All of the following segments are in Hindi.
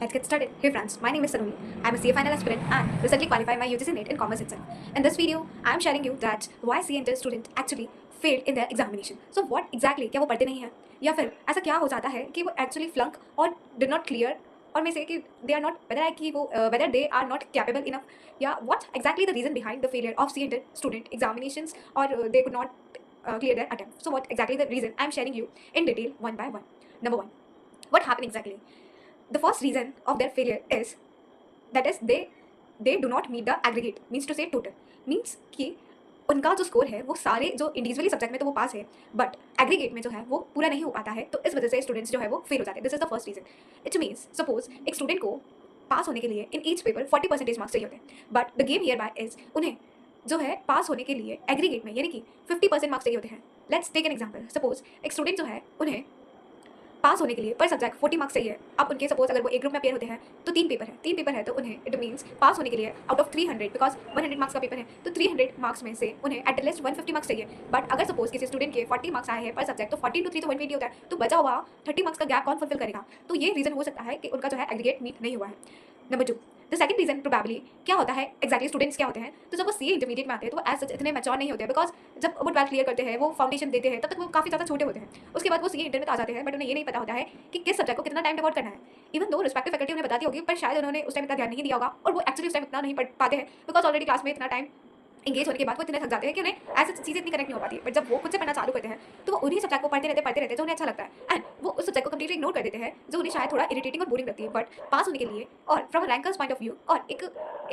Let's get started. Hey friends, my name is Saruni. I'm a CA final aspirant and recently qualified my UGC NET in commerce itself. In this video, I'm sharing you that why CA Inter student actually failed in their examination. So what exactly क्या वो पढ़ते नहीं हैं या फिर ऐसा क्या हो जाता है कि वो actually flunk और did not clear और मैं से कि they are not whether they are not capable enough या what exactly the reason behind the failure of CA Inter student examinations or they could not clear their attempt. So what exactly the reason I'm sharing you in detail one by one. Number one, what happened exactly? The first reason of their failure is that is they do not meet the aggregate, means to say total, means कि उनका जो स्कोर है वो सारे जो इंडिविजुअली सब्जेक्ट में तो वो पास है बट एग्रीगेट में जो है वो पूरा नहीं हो पाता है, तो इस वजह से स्टूडेंट्स जो है वो फेल हो जाते हैं. This is the first reason. It means suppose एक स्टूडेंट को पास होने के लिए इन ईच पेपर 40% मार्क्स चाहिए होते हैं, but the game here bye is उन्हें जो है पास होने के लिए एग्रीगेट में यानी कि 50% मार्क्स चाहिए होते हैं. Let's take an example. Suppose एक स्टूडेंट जो है उन्हें पास होने के लिए पर सब्जेक्ट 40 मार्क्स चाहिए. अब उनके सपोज अगर वो एक ग्रुप में अपेयर होते हैं तो तीन पेपर है तो उन्हें इट मीन्स पास होने के लिए आउट ऑफ 300 बिकॉज 100 मार्क्स का पेपर है तो 300 मार्क्स में से उन्हें एट लीस्ट 150 मार्क्स चाहिए. बट अगर सपोज किसी स्टूडेंट के 40 मार्क्स आए हैं पर सब्जेक्ट तो 40 to 3 तो 120 होता है, तो बचा हुआ 30 मार्क्स का गैप कौन फुलफिल करेगा? तो ये रीजन हो सकता है कि उनका जो है एग्रीगेट मीट नहीं हुआ है. Number 2, the second reason probably क्या होता है एक्जैक्टली स्टूडेंट्स क्या होते हैं, तो जब वो सीए इंटरमीडिएट में आते हैं तो वो एज सच इतने मैच्योर नहीं होते बिकॉज जब वो 12 क्लियर करते हैं वो फाउंडेशन देते हैं तब तक वो काफ़ी ज़्यादा छोटे होते हैं. उसके बाद वो सीए इंटर में आ जाते हैं बट उन्हें ये नहीं पता होता है कि किस सब्जेक्ट को कितना टाइम डिवोट करना है. इवन दो रिस्पेक्टिव फैकल्टी उन्हें बताती होगी पर शायद उन्होंने उस टाइम इतना ध्यान नहीं दिया होगा और वो एक्चुअली उस टाइम इतना नहीं पढ़ पाते हैं बिकॉज ऑलरेडी क्लास में इतना टाइम इंगेज होने के बाद वो इतने थक जाते हैं कि उन्हें ऐसी चीज़ें इतनी कनेक्ट नहीं हो पाती. बट जब वो खुद से पढ़ना चालू करते हैं तो वो उन्हीं सब्जेक्ट को पढ़ते रहते जो उन्हें अच्छा लगता है एंड वो उस सब्जेक्ट को कंप्लीटली इग्नोर कर देते हैं जो उन्हें शायद थोड़ा इरिटेटिंग और बोरिंग लगती है. बट पास होने के लिए और from rankers point of view और एक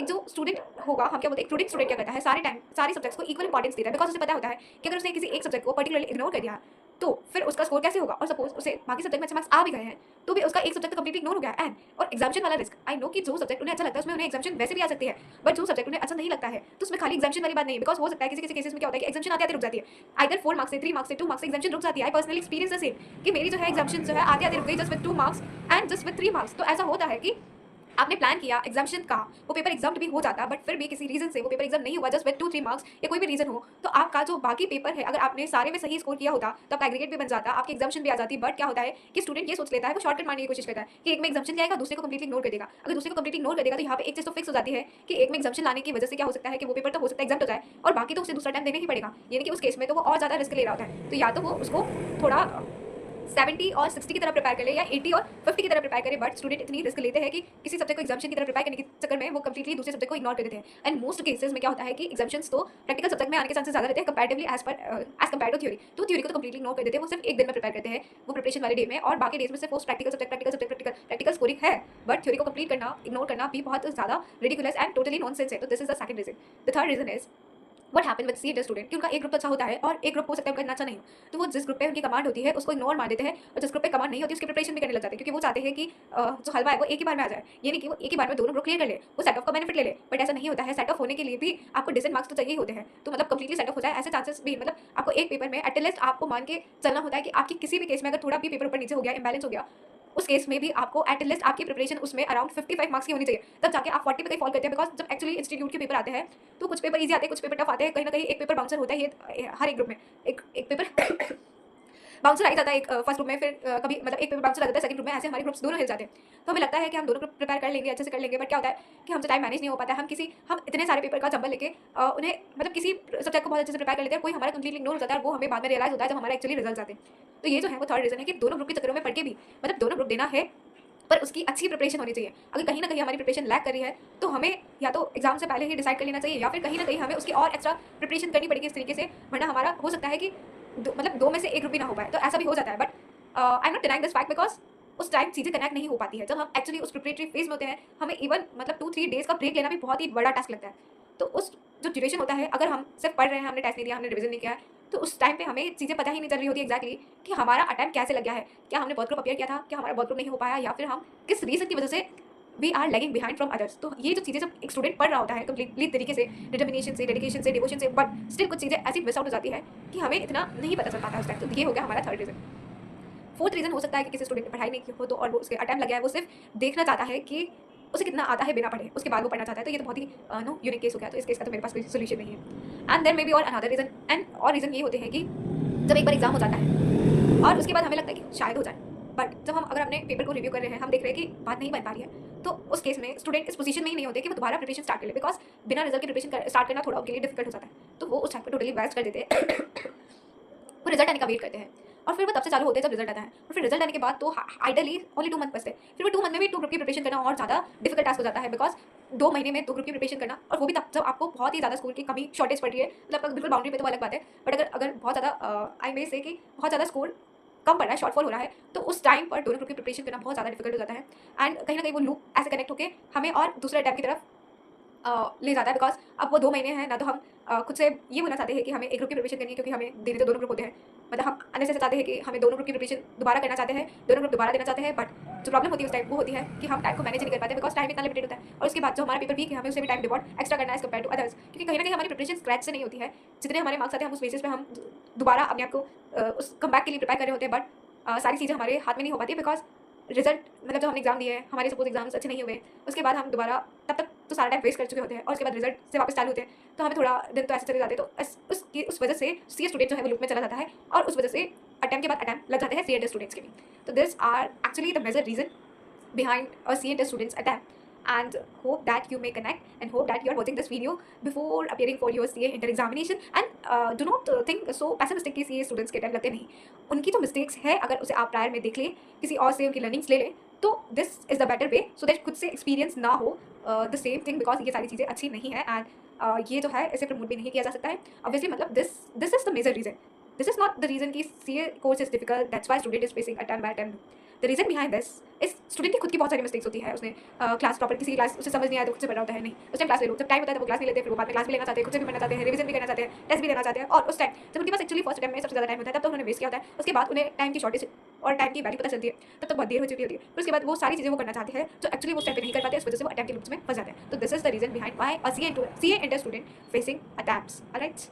जो स्टूडेंट होगा, हम क्या बोलते हैं, एक स्टूडेंट क्या करता है सारे सब्जेक्ट्स को इक्वल इंपॉर्टेंस देता है बिकॉज उसे पता होता है कि अगर उसने किसी एक सब्जेक्ट को पर्टिकुलरली इग्नोर कर दिया तो फिर उसका स्कोर कैसे होगा. और सपोज उसे बाकी सब्जेक्ट में अच्छे मार्क्स आ भी गए हैं तो भी उसका एक सब्जेक्ट तो कंप्लीटली इग्नोर हो गया. एंड और एग्जामिशन वाला रिस्क, आई नो कि जो सब्जेक्ट उन्हें अच्छा लगता है उसमें उन्हें एग्जामिशन वैसे भी आ सकती है बट जो सब्जेक्ट उन्हें अच्छा नहीं लगता है तो उसमें खाली एग्जामिशन वाली बात नहीं, बिकॉज हो सकता है किसी किसी केसेस में क्या होता है कि एग्जामिशन आते आते रुक जाती है. आइदर 4 मार्क्स से 3 मार्क्स से 2 मार्क्स से एग्जामिशन रुक जाती है. I personally experience the same कि मेरी जो है एग्जामिशन जो है आते आते रुक गई just with 2 marks and just with 3 marks. तो ऐसा होता है कि आपने प्लान किया एग्जामिशन का, वो पेपर एग्जाम भी हो जाता बट फिर भी किसी रीजन से वो पेपर एग्जाम नहीं हुआ जस्ट विद 2-3 मार्क्स या कोई भी रीजन हो तो आपका जो बाकी पेपर है अगर आपने सारे में सही स्कोर किया होता तो आपका एग्रीगेट भी बन जाता, आपकी एग्जामिशन भी आ जाती. बट क्या होता है कि स्टूडेंट ये सोच लेता है, वो शॉर्टकट मारने की कोशिश करता है कि एक में एग्जामिशन जाएगा दूसरे को कंप्लीटली इग्नोर कर देगा. अगर दूसरे को कंप्लीटली इग्नोर कर देगा तो यहाँ पे एक चीज़ तो फिक्स हो जाती है कि एक में एग्जामिशन लाने की वजह से क्या हो सकता है कि वो पेपर तो हो सकता है एग्जाम हो जाए और बाकी तो उसे दूसरा टाइम देना ही पड़ेगा. यानी कि उस केस में तो वो और ज़्यादा रिस्क ले रहा होता है. तो या तो वो उसको थोड़ा 70 और 60 की तरह प्रिपेयर कर ले या 80 और 50 की तरह प्रिपेयर करे. बट स्टूडेंट इतनी रिस्क लेते हैं कि किसी सब्जेक्ट को एग्जामिशन की तरह प्रिपेयर करने के चक्कर में वो कंप्लीटली दूसरे सब्जेक्ट को इग्नोर कर देते हैं. एंड मोस्ट केसेस में क्या होता है कि एग्जामिशंस तो प्रैक्टिकल सब्जेक्ट में आने के चांसेस ज़्यादा रहते हैं comparatively as compare to theory. तो थ्योरी को तो कंप्लीटली इग्नोर कर देते हैं, वो सिर्फ एक दिन में प्रिपेयर करते हैं वो प्रिपरेशन वाले डे में और बाकी डेज में सिर्फ वो प्रैक्टिकल स्कोरिंग है. बट थ्योरी को कंप्लीट करना इग्नोर करना भी बहुत ज़्यादा रिडिकुलस एंड टोटली नॉनसेंस है. तो this is the second reason. The third reason is what happen with C student कि उनका एक ग्रुप तो अच्छा होता है और एक ग्रुप हो सकता है उनका अच्छा नहीं हो, तो वो जिस ग्रुप पे उनकी कमांड होती है उसको इग्नोर मार देते हैं और जिस ग्रुप पे कमांड नहीं होती उसकी प्रिपरेशन भी करने लग जाते हैं क्योंकि वो चाहते हैं कि जो हलवा है वो एक ही बार में आ जाए, यानी कि वो एक ही बार में दोनों ग्रुप क्लियर कर ले, वो सेट ऑफ का बेनिफिट ले ले. बट ऐसा नहीं होता है. सेट ऑफ होने के लिए भी आपको डिसेंट मार्क्स तो चाहिए होते हैं, तो मतलब कंप्लीटली सेट ऑफ हो जाए ऐसे चांसेस भी, मतलब आपको एक पेपर में एटलीस्ट आपको मान के चलना होता है कि आपकी किसी भी केस में अगर थोड़ा भी पेपर ऊपर नीचे हो गया, इंबैलेंस हो गया, उस केस में भी आपको एटलीस्ट आपकी प्रिपरेशन उसमें अराउंड 55 मार्क्स की होनी चाहिए, तब जाके आप 40 पे कहीं फॉल करते हैं. बिकॉज जब एक्चुअली इंस्टीट्यूट के पेपर आते हैं तो कुछ पेपर इजी आते हैं, कुछ पेपर टफ आते हैं, कहीं ना कहीं एक पेपर बाउंसर होता है. ये हर एक ग्रुप में एक पेपर बाउंसर आ ही जाता है. एक फर्स्ट ग्रुप में फिर कभी मतलब एक पेपर बाउंसर आ जाता है सेकंड ग्रुप में, ऐसे हमारे ग्रुप्स दोनों हिल जाते हैं. तो हमें लगता है कि हम दोनों ग्रुप प्रिपेयर कर लेंगे, अच्छे से कर लेंगे. बट क्या होता है कि हमसे टाइम मैनेज नहीं हो पाता है. हम इतने सारे पेपर का जंबल लेके उन्हें मतलब किसी सब्जेक्ट को बहुत अच्छे से प्रिपेयर कर लेते हैं, कोई हमारा कंप्लीटली इग्नोर हो जाता है और वो हमें बाद में रियलाइज होता है जब हमारा एक्चुअली रिजल्ट आते हैं. तो ये जो है वो थर्ड रीजन है कि दोनों ग्रुप के चक्करों में पढ़ के भी मतलब दोनों ग्रुप देना है पर उसकी अच्छी प्रिपरेशन होनी चाहिए. अगर कहीं ना कहीं हमारी प्रिपरेशन लैक कर रही है तो हमें या तो एग्जाम से पहले ही डिसाइड कर लेना चाहिए या फिर कहीं ना कहीं हमें उसकी और एक्स्ट्रा प्रिपरेशन करनी पड़ेगी इस तरीके से, वरना हमारा हो सकता है कि मतलब दो में से एक ग्रुप भी ना हो पाए. तो ऐसा भी हो जाता है. But I am not denying this fact because उस टाइम चीज़ें कनेक्ट नहीं हो पाती है. जब हम एक्चुअली उस प्रिपरेटरी फेज में होते हैं हमें इवन मतलब 2-3 डेज का ब्रेक लेना भी बहुत ही बड़ा टास्क लगता है. तो उस जो ड्यूरेशन होता है अगर हम सिर्फ पढ़ रहे हैं, हमने टेस्ट नहीं दिया, हमने रिविजन नहीं किया है, तो उस टाइम पे हमें चीज़ें पता ही नहीं चल रही होती एक्जैक्टली कि हमारा अटेम्प्ट कैसे लग गया है, क्या हमने बहुत ग्रुप अपेयर किया था, क्या हमारा बहुत ग्रुप नहीं हो पाया, या फिर हम किस रीज़न की वजह से we are lagging behind from others. तो ये जो चीज़ें जब एक स्टूडेंट पढ़ रहा होता है कंप्लीटली तरीके से, डिटर्मिनेशन से, डेडिकेशन से, डिवोशन से, बट स्टिल कुछ चीज़ें ऐसी मिस आउट हो जाती है कि हमें इतना नहीं पता चल पाता है उस टाइम. तो ये हो गया हमारा थर्ड रीज़न. फोर्थ रीज़न हो सकता है कि किसी स्टूडेंट ने पढ़ाई नहीं की हो तो और वो उसके अटेम्प्ट लगा है, वो सिर्फ देखना चाहता है कि उसे कितना आता है बिना पढ़े, उसके बाद वो पढ़ना चाहता है. तो ये तो बहुत ही यूनिक केस हो गया. तो इस केस का तो मेरे पास कोई सोल्यूशन नहीं है. एंड देन मे बी और अनदर रीज़न, एंड और रीज़न ये होते हैं कि जब एक बार एग्जाम हो जाता है और उसके बाद हमें लगता है कि शायद हो जाए बट जब हम अगर अपने पेपर को रिव्यू कर रहे हैं, हम देख रहे हैं कि बात नहीं बन पा रही है, तो उस केस में स्टूडेंट इस पोजीशन में ही नहीं होते कि वो दोबारा प्रिपरेशन स्टार्ट कर ले, बिकॉज बिना रिजल्ट की प्रिपरेशन स्टार्ट करना थोड़ा उनके लिए डिफिकल्ट हो जाता है। तो वो उस टाइम पर टोटली वेस्ट कर देते हैं वो रिजल्ट आने का वेट करते हैं, और फिर वो तब से चालू होते हैं जब रिजल्ट आता है। और फिर रिजल्ट आने के बाद तो आइडली ओनली 2 मंथ बचते हैं, फिर वो 2 मंथ में भी 2 ग्रुप की प्रिपरेशन करना और ज़्यादा डिफिकल्ट टास्क हो जाता है, बिकॉज 2 महीने में 2 ग्रुप की प्रिपरेशन करना, और वो भी तब जब आपको बहुत ही ज़्यादा स्कूल की कमी शॉर्टेज पड़ रही है, मतलब आपका बिल्कुल बाउंड्री पे, तो वो अलग बात है। बट अगर बहुत ज़्यादा आई मे से कि बहुत ज़्यादा स्कोर कम पड़ रहा है, शॉर्टफॉल हो रहा है, तो उस टाइम पर दोनों ग्रुप की प्रिपरेशन करना बहुत ज़्यादा डिफिकल्ट हो जाता है। एंड कहीं ना कहीं वो लूप ऐसे कनेक्ट होकर हमें और दूसरे अटैम्प्ट की तरफ ले जाता है, बिकॉज अब वो 2 महीने हैं ना, तो हम खुद से ये बोलना चाहते हैं कि हमें एक ग्रुप की प्रिपरेशन करनी है, क्योंकि हमें देने तो दोनों ग्रुप होते हैं, मतलब हम अननेसेसरी चाहते हैं कि हमें दोनों ग्रुप की प्रिपरेशन दोबारा करना चाहते हैं, दोनों ग्रुप दोबारा देना चाहते हैं। बट जो प्रॉब्लम होती है उस टाइम वो होती है कि हम टाइम को मैनेज नहीं कर पाते, बिकॉज टाइम इतना लिमिटेड होता है, और उसके बाद जो हमारा पेपर वीक है हमें उससे भी टाइम डिवॉट एक्स्ट्रा करना है एज कम्पेयर टू अदर्स, क्योंकि कहीं ना कहीं हमारी प्रिपरेशन स्क्रैच से नहीं होती है। जितने हमारे मार्क्स आते हैं हम उस बेसिस पे हम दोबारा अपने आप को उस कम बैक के लिए प्रिपेयर कर रहे होते हैं, बट सारी चीज़ें हमारे हाथ में नहीं हो पाती है, बिकॉज रिजल्ट मतलब जब हमने एग्जाम दिए हैं, हमारे सपोज एग्जाम्स अच्छे नहीं हुए, उसके बाद हम दोबारा तब तक तो सारा टाइम वेस्ट कर चुके होते हैं, और उसके बाद रिजल्ट से वापस चालू होते हैं, तो हमें थोड़ा दिन तो ऐसे चले जाते हैं। तो उस वजह से सी स्टूडेंट जो है वो लूप में चला जाता है, और उस वजह से अटैम्प्ट के बाद अटैम्प्ट लग जाते हैं सी स्टूडेंट्स के भी। तो this are actually the major reason behind a CA student's attempt, and hope that you may connect and hope that you are watching this video before appearing for your CA inter examination, and do not think so pessimistic कि CA students के टाइम लगते नहीं, उनकी तो मिस्टेक्स है, अगर उसे आप प्रायर में देख लें, किसी और से उनकी लर्निंग्स ले लें, तो this is the better way, so that खुद से एक्सपीरियंस ना हो द सेम थिंग, बिकॉज ये सारी चीज़ें अच्छी नहीं है, एंड ये जो है इसे प्रमोट भी नहीं किया जा सकता है ऑब्वियसली। मतलब this is the major reason, this is not the reason कि CA course is difficult, that's why student is facing attempt by attempt. The reason behind this इस स्टूडेंट की खुद की बहुत सारी मिस्टेक्स होती है, उसने क्लास प्रॉपर किसी क्लास उसे समझ नहीं आया तो खुद से पढ़ा होता है, नहीं उस टाइम क्लास ले लो, जब टाइम होता है तो वो क्लास नहीं लेते, फिर वो बाद में क्लास भी लेना चाहते हैं, खुद से भी पढ़ना चाहते हैं, रिवीजन भी करना चाहते हैं, टेस्ट भी देना चाहते हैं, और उस टाइम जब उनके पास एक्चुअली फर्स्ट टाइम में सबसे ज़्यादा टाइम होता है तब तो उन्होंने वेस्ट किया होता है, उसके बाद उन्हें टाइम की शॉर्टेज और टाइम की वैल्यू पता चलती है, तब तक बहुत देर हो चुकी होती है, फिर उसके बाद वो सारी चीज़ें वो करना चाहते हैं जो एक्चुअली वो टाइम पे नहीं कर पाते, इस वजह से वो अटैम्प्ट के लूप्स में फंस जाते हैं। तो this is the reason behind why a CA inter student facing attempts. Alright.